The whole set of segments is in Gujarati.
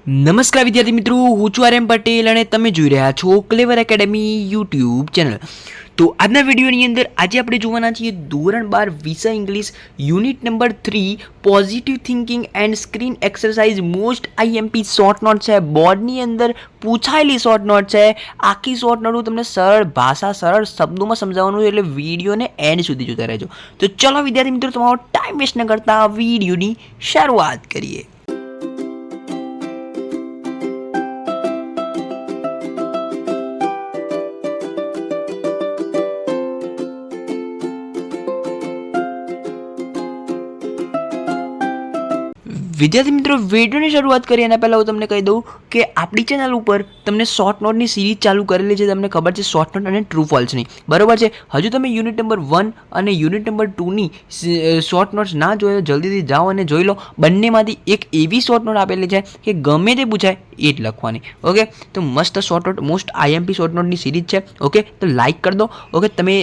નમસ્કાર વિદ્યાર્થી મિત્રો, હું છું આર એમ પટેલ અને તમે જોઈ રહ્યા છો ક્લેવર એકેડમી યુટ્યુબ ચેનલ. તો આજના વિડીયોની અંદર આજે આપણે જોવાના છીએ ધોરણ 12 વિષય English unit number 3 positive thinking and screen exercise most IMP short note છે. બોર્ડની અંદર પૂછાયેલી શોર્ટ નોટ છે. આખી શોર્ટ નોટ હું તમને સરળ ભાષા સરળ શબ્દોમાં સમજાવવાનું છે, એટલે વિડીયોને એન્ડ સુધી જોતા રહેજો. તો ચલો વિદ્યાર્થી મિત્રો, તમારો ટાઈમ વેસ્ટ ન કરતા વિડીયોની શરૂઆત કરીએ. વિદ્યાર્થી મિત્રો, વિડીયોની શરૂઆત કરીએ એના પહેલાં હું તમને કહી દઉં કે આપણી ચેનલ ઉપર તમને શોર્ટ નોટની સિરીઝ ચાલુ કરેલી છે. તમને ખબર છે શોર્ટ નોટ અને ટ્રુ ફોલ્સની, બરાબર છે. હજુ તમે યુનિટ નંબર 1 અને યુનિટ નંબર 2ની શોર્ટ નોટ્સ ના જોયો, જલ્દીથી જાઓ અને જોઈ લો. બંનેમાંથી એક એવી શોર્ટ નોટ આપેલી છે કે ગમે તે પૂછાય એ જ લખવાની. ઓકે, તો મસ્ત short note, most IMP short નોટની સિરીઝ છે. ઓકે, તો લાઇક કરી દો. ઓકે, તમે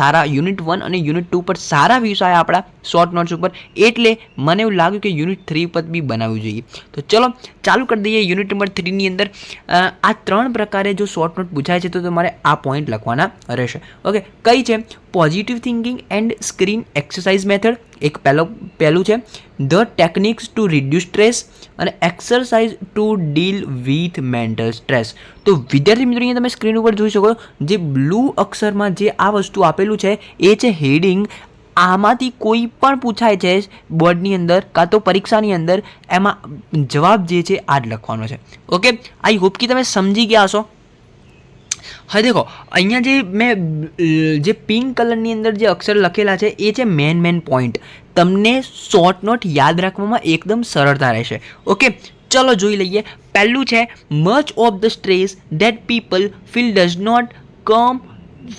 સારા યુનિટ 1 અને યુનિટ 2 પર સારા વ્યૂઝ આવ્યા આપણા શોર્ટ નોટ્સ ઉપર, એટલે મને એવું લાગ્યું કે યુનિટ 3 પર બી બનાવવું જોઈએ. તો ચલો ચાલુ કરી દઈએ. યુનિટ નંબર 3ની અંદર આ 3 પ્રકારે જો શોર્ટ નોટ પૂછાય છે તો તમારે આ પોઈન્ટ લખવાના રહેશે. ઓકે, કઈ છે? Positive thinking and screen exercise method એક પહેલું છે. The techniques to reduce stress અને exercise to deal with mental stress. તો વિદ્યાર્થી મિત્રો, અહીંયા તમે સ્ક્રીન ઉપર જોઈ શકો, જે બ્લુ અક્ષરમાં જે આ વસ્તુ આપેલું છે એ છે હેડિંગ. આમાંથી કોઈ પણ પૂછાય છે બોર્ડની અંદર કાં તો પરીક્ષાની અંદર, એમાં જવાબ જે છે આ જ લખવાનો છે. ઓકે, આઈ હોપ કે તમે સમજી ગયા હશો. હવે દેખો, અહીંયા જે મેં જે પિંક કલરની અંદર જે અક્ષર લખેલા છે એ છે મેન પોઈન્ટ. તમને શોર્ટ નોટ યાદ રાખવામાં એકદમ સરળતા રહેશે. ઓકે, ચલો જોઈ લઈએ. પહેલું છે, much of the stress that people feel does not come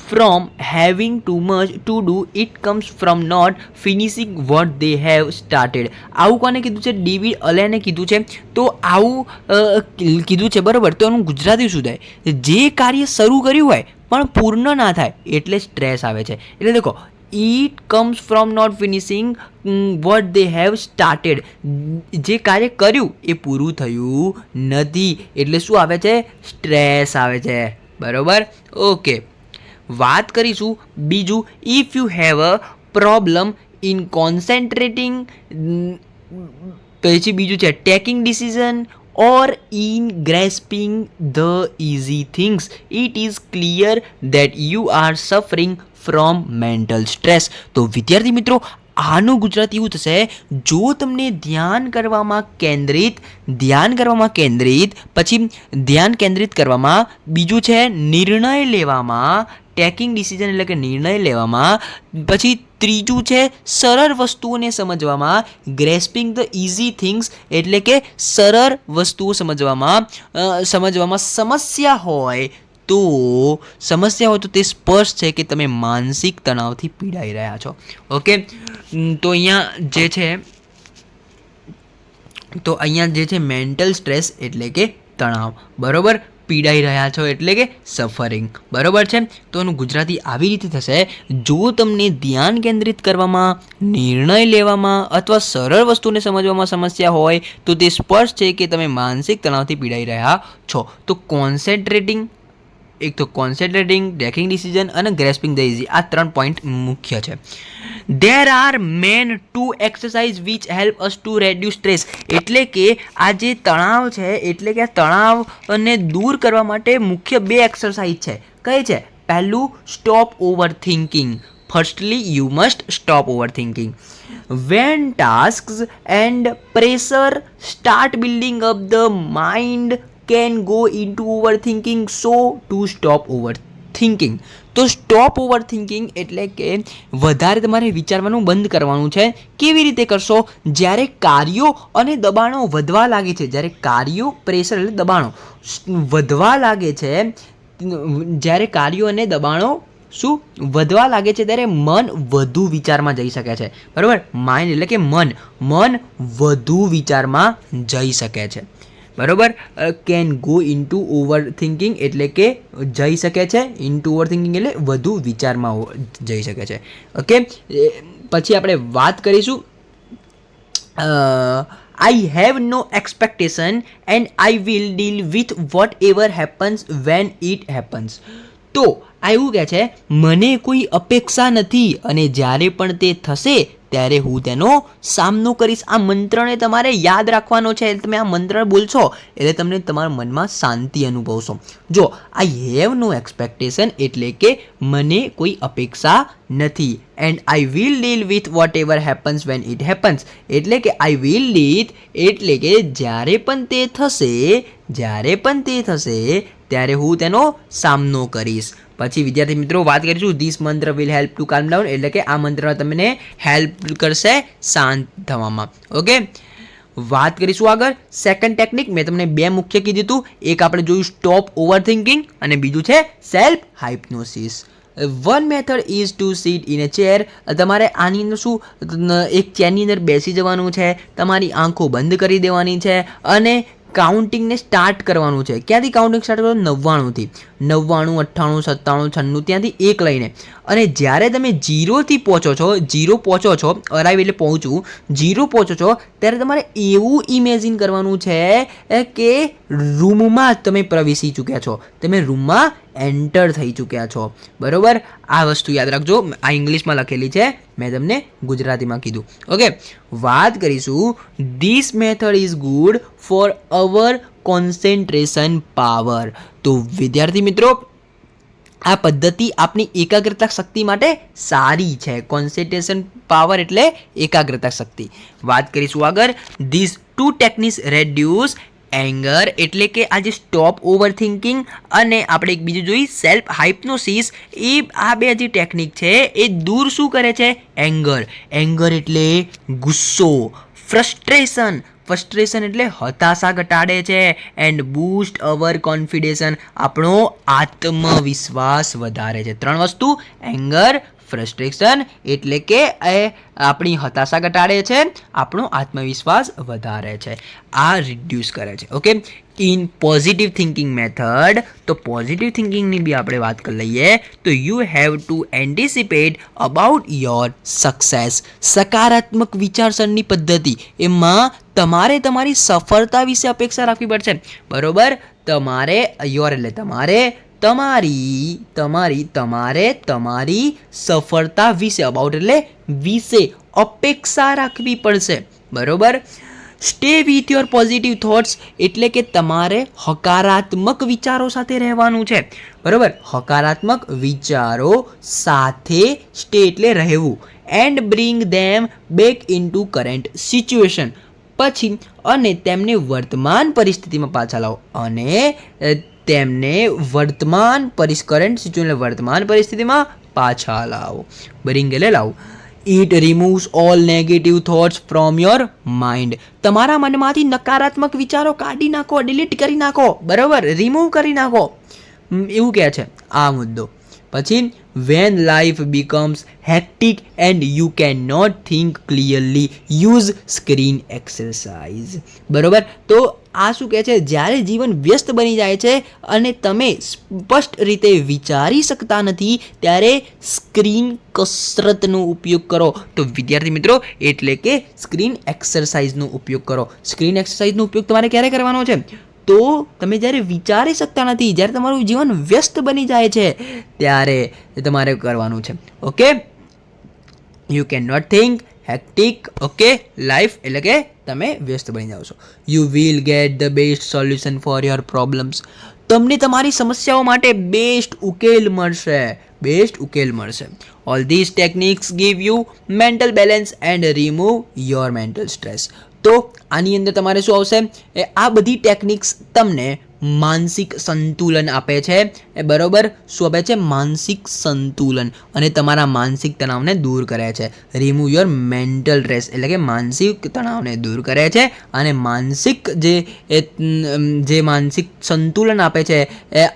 from having too much to do, it comes from not finishing what they have started. આવું કોને કીધું છે? ડેવિડ અલેને કીધું છે. તો આવું કીધું છે, બરાબર. તો એનું ગુજરાતી શું થાય? જે કાર્ય શરૂ કર્યું હોય પણ પૂર્ણ ના થાય એટલે સ્ટ્રેસ આવે છે. એટલે દેખો, it comes from not finishing what they have started. જે કાર્ય કર્યું એ પૂરું થયું નથી એટલે શું આવે છે? સ્ટ્રેસ આવે છે, બરાબર. ઓકે, વાત કરીશું બીજું. If you have a problem in concentrating, પછી બીજું છે taking decision or in grasping the easy things, it is clear that you are suffering from mental stress. તો વિદ્યાર્થી મિત્રો, આનું ગુજરાતી એવું થશે, જો તમને ધ્યાન કરવામાં કેન્દ્રિત, પછી ધ્યાન કેન્દ્રિત કરવામાં, બીજું છે નિર્ણય લેવામાં, ટેકિંગ ડિસિઝન એટલે કે નિર્ણય લેવામાં, પછી ત્રીજું છે સરળ વસ્તુઓને સમજવામાં, ગ્રેસ્પિંગ ધ ઇઝી થિંગ્સ એટલે કે સરળ વસ્તુઓ સમજવામાં સમસ્યા હોય તો તે સ્પષ્ટ છે કે તમે માનસિક તણાવથી પીડાઈ રહ્યા છો. ઓકે, તો અહીંયા જે છે મેન્ટલ સ્ટ્રેસ એટલે કે તણાવ, બરોબર. પીડાઈ રહ્યા છો એટલે કે સફરિંગ, બરોબર છે. તો એનું ગુજરાતી આવી રીતે થશે, જો તમને ધ્યાન કેન્દ્રિત કરવામાં, નિર્ણય લેવામાં અથવા સરળ વસ્તુને સમજવામાં સમસ્યા હોય તો તે સ્પષ્ટ છે કે તમે માનસિક તણાવથી પીડાઈ રહ્યા છો. તો કોન્સન્ટ્રેટિંગ, ટેકિંગ ડિસિઝન અને ગ્રેસ્પિંગ ધ ઇઝી, આ 3 પોઈન્ટ મુખ્ય છે. There are main 2 exercise which help us to reduce stress. એટલે કે આ જે તણાવ છે, એટલે કે આ તણાવને દૂર કરવા માટે મુખ્ય 2 એક્સરસાઇઝ છે. કઈ છે? પહેલું, stop over thinking. Firstly, you must stop overthinking. When tasks and pressure start building up, the mind can go into overthinking. So to stop overthinking, તો સ્ટોપ ઓવર થિંકિંગ એટલે કે વધારે તમારે વિચારવાનું બંધ કરવાનું છે. કેવી રીતે કરશો? જ્યારે કાર્યો અને દબાણો વધવા લાગે છે, જ્યારે કાર્યો, પ્રેશર એટલે દબાણો વધવા લાગે છે, જ્યારે કાર્યો અને દબાણો શું વધવા લાગે છે ત્યારે મન વધુ વિચારમાં જઈ શકે છે, બરાબર. માઇન્ડ એટલે કે મન વધુ વિચારમાં જઈ શકે છે, બરોબર. Can go into over thinking એટલે કે જઈ શકે છે, ઇન્ટુ ઓવર થિંકિંગ એટલે વધુ વિચારમાં જઈ શકે છે. ઓકે, પછી આપણે વાત કરીશું I have no expectation and I will deal with whatever happens when it happens. તો આ એવું કહે છે, મને કોઈ અપેક્ષા નથી અને જ્યારે પણ તે થશે ત્યારે હું તેનો સામનો કરીશ. આ મંત્રને તમારે યાદ રાખવાનો છે. તમે આ મંત્ર બોલશો એટલે તમને તમારા મનમાં શાંતિ અનુભવશો. જો આઈ હેવ નો એક્સપેક્ટેશન એટલે કે મને કોઈ અપેક્ષા નથી, and I will deal with whatever happens when it happens એટલે કે આઈ વિલ ડીલ એટલે કે જ્યારે પણ તે થશે ત્યારે હું તેનો સામનો કરીશ. પછી વિદ્યાર્થી મિત્રો વાત કરીશું, ધીસ મંત્ર will help to calm down એટલે કે આ મંત્ર તમને હેલ્પ કરશે શાંત થવામાં. ઓકે, વાત કરીશું આગળ. સેકન્ડ ટેકનિક મેં તમને બે મુખ્ય કીધું હતું. એક આપણે જોયું સ્ટોપ ઓવર થિંકિંગ અને બીજું છે self hypnosis. One method is to sit in a chair. તમારે આની અંદર શું એક ચેરની અંદર બેસી જવાનું છે, તમારી આંખો બંધ કરી દેવાની છે અને કાઉન્ટિંગને સ્ટાર્ટ કરવાનું છે. ક્યાંથી કાઉન્ટિંગ સ્ટાર્ટ કરવાનું? 99થી. 99, 98, 97, 96 ત્યાંથી એક લઈને, અને જ્યારે તમે 0થી પહોંચો છો, અરાઈવ એટલે પહોંચવું, 0 પહોંચો છો ત્યારે તમારે એવું ઇમેજિન કરવાનું છે કે રૂમમાં તમે પ્રવેશી ચૂક્યા છો, તમે રૂમમાં એન્ટર થઈ ચૂક્યા છો. બરોબર, આ વસ્તુ યાદ રાખજો. આ ઇંગ્લિશમાં લખેલી છે, મેં તમને ગુજરાતીમાં કીધું. ઓકે, વાત કરીશું. This method is good for our concentration power. તો વિદ્યાર્થી મિત્રો, આ પદ્ધતિ આપણી એકાગ્રતા શક્તિ માટે સારી છે. કોન્સન્ટ્રેશન પાવર એટલે એકાગ્રતા શક્તિ. વાત કરીશું આગળ. This two techniques reduce anger એટલે કે આ જે સ્ટોપ ઓવર થિંકિંગ અને આપણે એક બીજું જોઈ સેલ્ફ હાઇપ્નોસિસ, એ આ બે જે ટેકનિક છે એ દૂર શું કરે છે? એંગર એટલે ગુસ્સો. ફ્રસ્ટ્રેશન એટલે હતાશા ઘટાડે છે. એન્ડ બૂસ્ટ અવર કોન્ફિડન્સ, આપણો આત્મવિશ્વાસ વધારે છે. 3 વસ્તુ, એંગર, ફ્રસ્ટ્રેશન એટલે કે આપણી હતાશા ઘટાડે છે, આપણો આત્મવિશ્વાસ વધારે છે, આ રિડ્યુસ કરે છે. Okay, in positive thinking method, તો પોઝિટિવ થિંકિંગની બી આપણે વાત કરી લઈએ તો you have to anticipate about your success. સકારાત્મક વિચારસરણી પદ્ધતિ, એમાં તમારે તમારી સફળતા વિશે અપેક્ષા રાખવી પડશે. બરોબર, તમારે યોર એટલે તમારી સફળતા વિશે, અબાઉટ એટલે વિશે અપેક્ષા રાખવી પડશે. બરોબર, stay with your positive thoughts એટલે કે તમારે હકારાત્મક વિચારો સાથે રહેવાનું છે. બરોબર, હકારાત્મક વિચારો સાથે સ્ટે એટલે રહેવું. And bring them back into current situation, પછી અને તેમને વર્તમાન પરિસ્થિતિમાં પાછા લાવો, અને તેમને વર્તમાન પરિસ્થિતિમાં પાછા લાવો. બ્રિંગ એટલે લાવો. It રિમૂવ્સ all negative thoughts from your mind. તમારા મનમાંથી નકારાત્મક વિચારો કાઢી નાખો, ડિલીટ કરી નાખો. બરાબર, રિમૂવ કરી નાખો, એવું કહે છે આ મુદ્દો. પછી when life becomes hectic and you can not think clearly, use screen exercise. બરાબર, તો આ શું કહે છે? જ્યારે જીવન વ્યસ્ત બની જાય છે અને તમે સ્પષ્ટ રીતે વિચારી શકતા નથી ત્યારે સ્ક્રીન કસરતનો ઉપયોગ કરો. તો વિદ્યાર્થી મિત્રો, એટલે કે સ્ક્રીન એક્સરસાઇઝનો ઉપયોગ કરો. સ્ક્રીન એક્સરસાઇઝનો ઉપયોગ તમારે ક્યારે કરવાનો છે? તો તમે જ્યારે વિચારી શકતા નથી, જ્યારે તમારું જીવન વ્યસ્ત બની જાય છે ત્યારે તમારે કરવાનું છે. Okay, you can not think hectic. Okay, life એટલે કે તમે વ્યસ્ત બની જાઓ છો. You will get the best solution for your problems. તમને તમારી સમસ્યાઓ માટે બેસ્ટ ઉકેલ મળશે. All this techniques give you mental balance and remove your mental stress. તો આની અંદર તમારે શું આવશે? આ બધી ટેકનિક્સ તમને માનસિક સંતુલન આપે છે. બરોબર, શું આપે છે? માનસિક સંતુલન, અને તમારા માનસિક તણાવને દૂર કરે છે. રિમૂવ યોર મેન્ટલ સ્ટ્રેસ એટલે કે માનસિક તણાવને દૂર કરે છે, અને માનસિક જે માનસિક સંતુલન આપે છે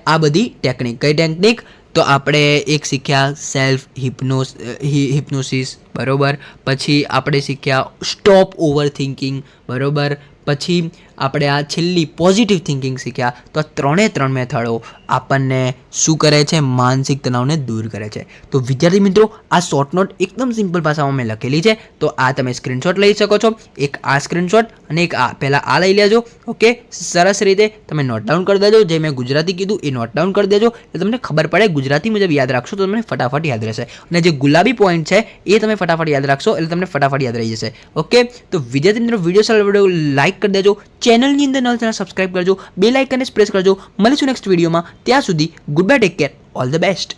આ બધી ટેકનિક. કઈ ટેકનિક? તો આપણે એક શીખ્યા સેલ્ફ હિપ્નોસિસ. બરોબર, પછી આપણે શીખ્યા સ્ટોપ ઓવર થિંકિંગ. બરોબર, પછી આપણે આ છેલ્લી પોઝિટિવ થિંકિંગ શીખ્યા. તો આ ત્રણ મેથડો આપણને શું કરે છે? માનસિક તણાવને દૂર કરે છે. તો વિદ્યાર્થી મિત્રો, આ શોર્ટ નોટ એકદમ સિમ્પલ ભાષામાં મેં લખેલી છે. તો આ તમે સ્ક્રીનશોટ લઈ શકો છો. એક આ સ્ક્રીનશોટ અને એક આ. પહેલાં આ લઈ લેજો. ઓકે, સરસ રીતે તમે નોટ ડાઉન કરી દેજો. જે મેં ગુજરાતી કીધું એ નોટ ડાઉન કરી દેજો એટલે તમને ખબર પડે. ગુજરાતી મુજબ યાદ રાખશો તો તમને ફટાફટ યાદ રહેશે. અને જે ગુલાબી પોઈન્ટ છે એ તમે ફટાફટ યાદ રાખશો એટલે તમને ફટાફટ યાદ રહી જશે. ઓકે, તો વિદ્યાર્થી મિત્રો, વિડીયો સારો વિડીયો લાઈક કરી દેજો. ચેનલની અંદર નવા ચેનલ સબસ્ક્રાઇબ કરજો. બેલ આઇકનને પ્રેસ કરજો. મળીશું નેક્સ્ટ વિડીયોમાં. ત્યાં સુધી good bye, take care, all the best.